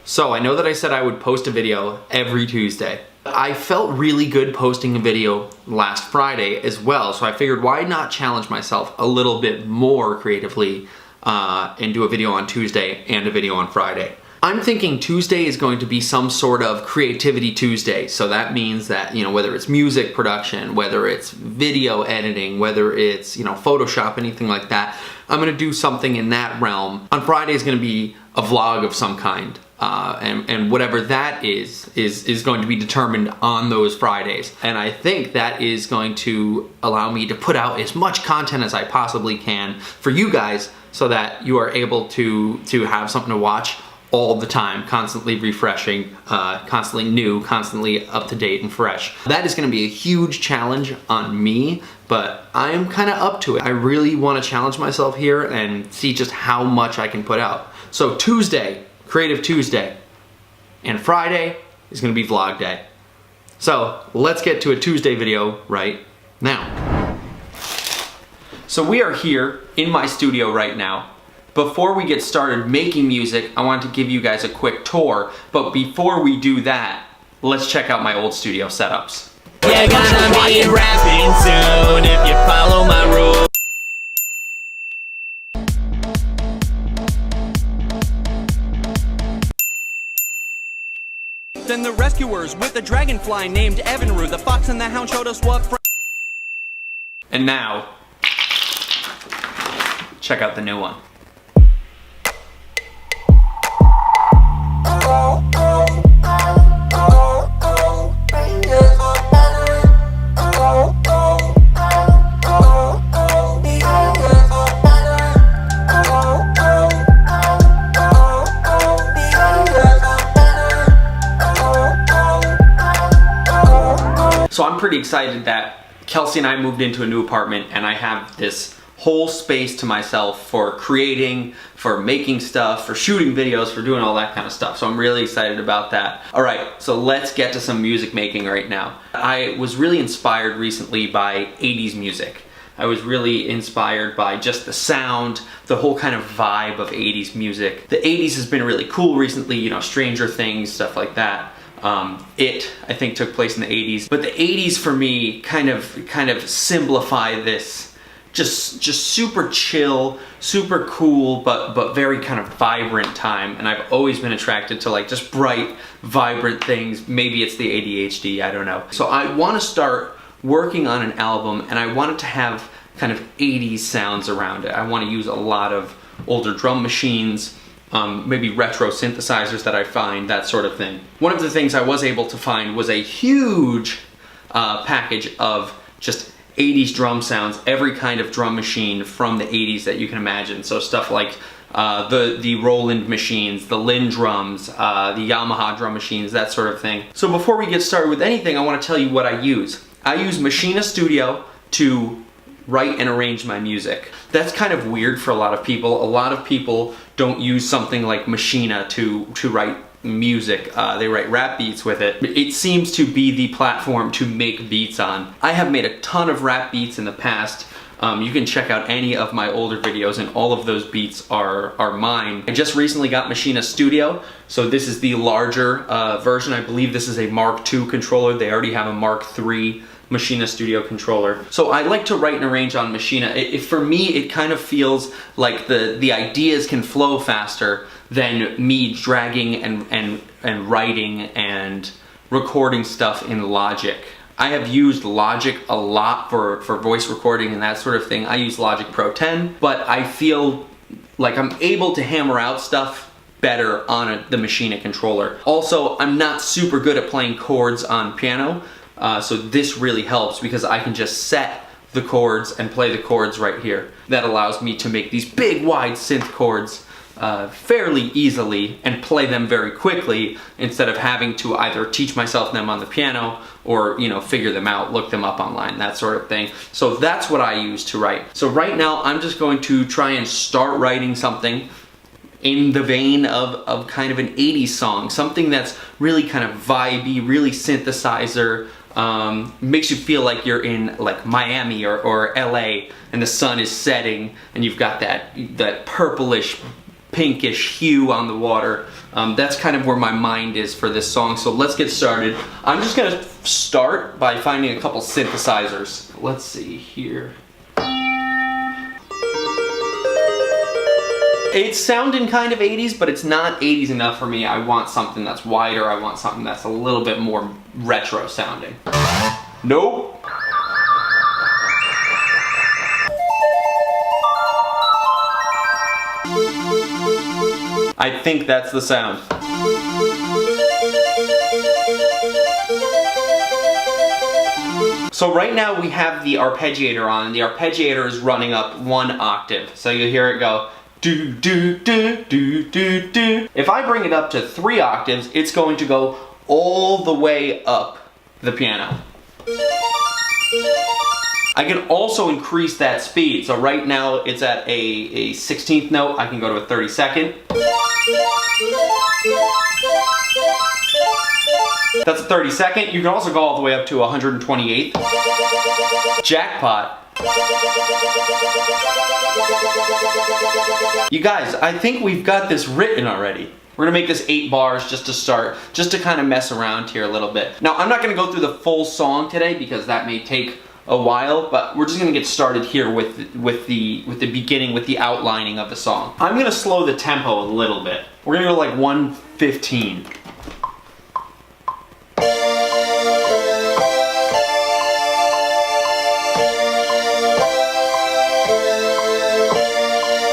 So I know that I said I would post a video every Tuesday. I felt really good posting a video last Friday as well, so I figured why not challenge myself a little bit more creatively and do a video on Tuesday and a video on Friday. I'm thinking Tuesday is going to be some sort of creativity Tuesday. So that means that, you know, whether it's music production, whether it's video editing, whether it's, you know, Photoshop, anything like that, I'm gonna do something in that realm. On Friday is gonna be a vlog of some kind. And whatever that is going to be determined on those Fridays. And I think that is going to allow me to put out as much content as I possibly can for you guys so that you are able to have something to watch all the time, constantly refreshing, constantly new, constantly up to date and fresh. That is gonna be a huge challenge on me, but I am kind of up to it. I really wanna challenge myself here and see just how much I can put out. So Tuesday, Creative Tuesday, and Friday is gonna be vlog day. So let's get to a Tuesday video right now. So we are here in my studio right now. Before we get started making music, I want to give you guys a quick tour, but before we do that, let's check out my old studio setups. You're gonna be rapping soon if you follow my rules. Then the rescuers with the dragonfly named Evanru, the fox and the hound showed us what. And now, check out the new one. So I'm pretty excited that Kelsey and I moved into a new apartment and I have this whole space to myself for creating, for making stuff, for shooting videos, for doing all that kind of stuff. So I'm really excited about that. All right, so let's get to some music making right now. I was really inspired recently by 80s music. I was really inspired by just the sound, the whole kind of vibe of 80s music. The 80s has been really cool recently, you know, Stranger Things, stuff like that. I think took place in the 80s, but the 80s for me kind of simplify this just super chill, super cool, but very kind of vibrant time. And I've always been attracted to like just bright, vibrant things. Maybe it's the ADHD, I don't know. So I want to start working on an album and I want it to have kind of 80s sounds around it. I want to use a lot of older drum machines, maybe retro synthesizers that I find, that sort of thing. One of the things I was able to find was a huge package of just 80s drum sounds, every kind of drum machine from the 80s that you can imagine. So stuff like the Roland machines, the Linn drums, the Yamaha drum machines, that sort of thing. So before we get started with anything, I want to tell you what I use. I use Machina Studio to write and arrange my music. That's kind of weird for a lot of people. A lot of people don't use something like Machina to write music. They write rap beats with it. It seems to be the platform to make beats on. I have made a ton of rap beats in the past. You can check out any of my older videos and all of those beats are mine. I just recently got Machina Studio, so this is the larger version. I believe this is a Mark II controller. They already have a Mark III Machina Studio controller. So I like to write and arrange on Machina. For me, it kind of feels like the ideas can flow faster than me dragging and writing and recording stuff in Logic. I have used Logic a lot for voice recording and that sort of thing. I use Logic Pro 10, but I feel like I'm able to hammer out stuff better on the Machina controller. Also, I'm not super good at playing chords on piano, so this really helps because I can just set the chords and play the chords right here. That allows me to make these big wide synth chords fairly easily and play them very quickly instead of having to either teach myself them on the piano or, you know, figure them out, look them up online, that sort of thing. So that's what I use to write. So right now I'm just going to try and start writing something in the vein of kind of an 80s song, something that's really kind of vibey, really synthesizer, makes you feel like you're in like Miami or LA and the sun is setting and you've got that purplish pinkish hue on the water. That's kind of where my mind is for this song, so let's get started. I'm just gonna start by finding a couple synthesizers. Let's see here. It's sounding kind of 80s, but it's not 80s enough for me. I want something that's wider. I want something that's a little bit more retro sounding. Nope. I think that's the sound. So right now we have the arpeggiator on, and the arpeggiator is running up 1 octave. So you hear it go do do do do do do. If I bring it up to 3 octaves, it's going to go all the way up the piano. I can also increase that speed. So right now it's at a 16th note. I can go to a 32nd. That's a 32nd. You can also go all the way up to 128th. Jackpot. You guys, I think we've got this written already. We're gonna make this 8 bars just to start, just to kind of mess around here a little bit. Now, I'm not gonna go through the full song today because that may take a while, but we're just gonna get started here with the beginning, with the outlining of the song. I'm gonna slow the tempo a little bit. We're gonna go like 115.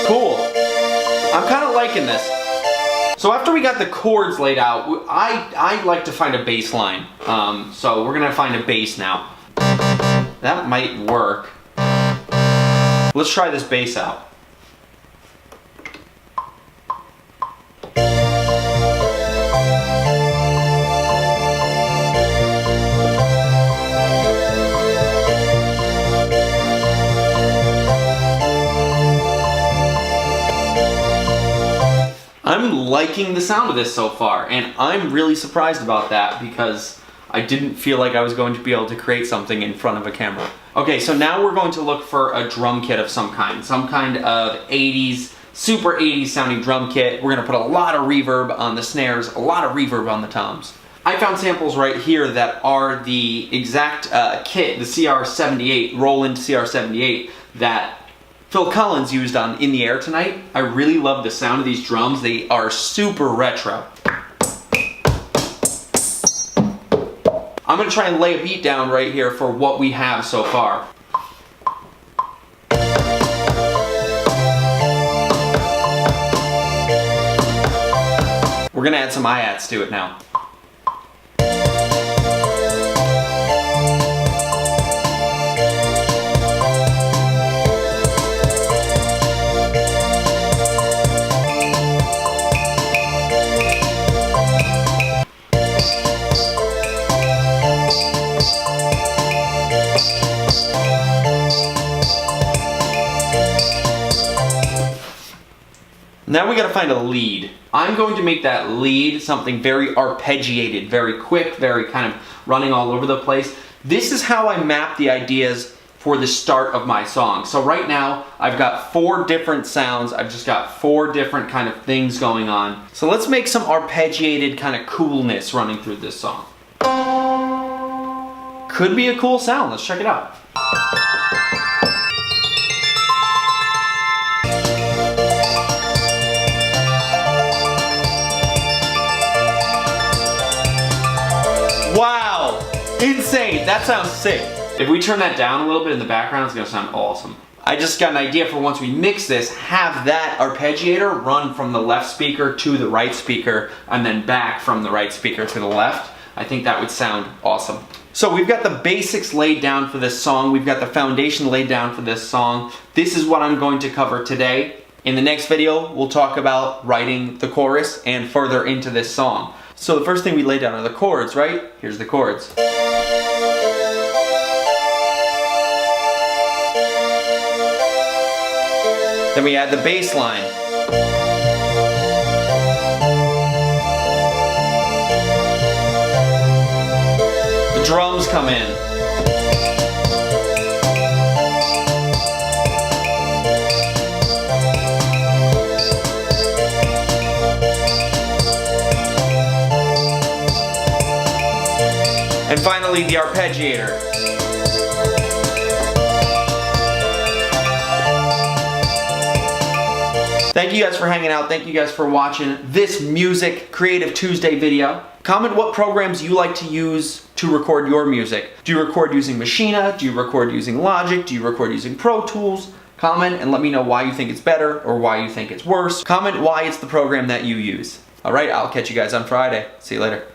Cool. I'm kind of liking this. So after we got the chords laid out, I like to find a bass line. So we're gonna find a bass now. That might work. Let's try this bass out. I'm liking the sound of this so far, and I'm really surprised about that because I didn't feel like I was going to be able to create something in front of a camera. Okay, so now we're going to look for a drum kit of some kind of 80s, super 80s sounding drum kit. We're gonna put a lot of reverb on the snares, a lot of reverb on the toms. I found samples right here that are the exact kit, the CR78, Roland CR78, that Phil Collins used on In the Air Tonight. I really love the sound of these drums. They are super retro. I'm gonna try and lay a beat down right here for what we have so far. We're gonna add some hi-hats to it now. Now we gotta find a lead. I'm going to make that lead something very arpeggiated, very quick, very kind of running all over the place. This is how I map the ideas for the start of my song. So right now, I've got 4 different sounds. I've just got 4 different kind of things going on. So let's make some arpeggiated kind of coolness running through this song. Could be a cool sound. Let's check it out. Wow, insane, that sounds sick. If we turn that down a little bit in the background, it's gonna sound awesome. I just got an idea for once we mix this, have that arpeggiator run from the left speaker to the right speaker and then back from the right speaker to the left. I think that would sound awesome. So we've got the basics laid down for this song. We've got the foundation laid down for this song. This is what I'm going to cover today. In the next video, we'll talk about writing the chorus and further into this song. So the first thing we lay down are the chords, right? Here's the chords. Then we add the bass line. The drums come in. finally, the arpeggiator. Thank you guys for hanging out. Thank you guys for watching this Music Creative Tuesday video. Comment what programs you like to use to record your music. Do you record using Machina? Do you record using Logic? Do you record using Pro Tools? Comment and let me know why you think it's better or why you think it's worse. Comment why it's the program that you use. All right, I'll catch you guys on Friday. See you later.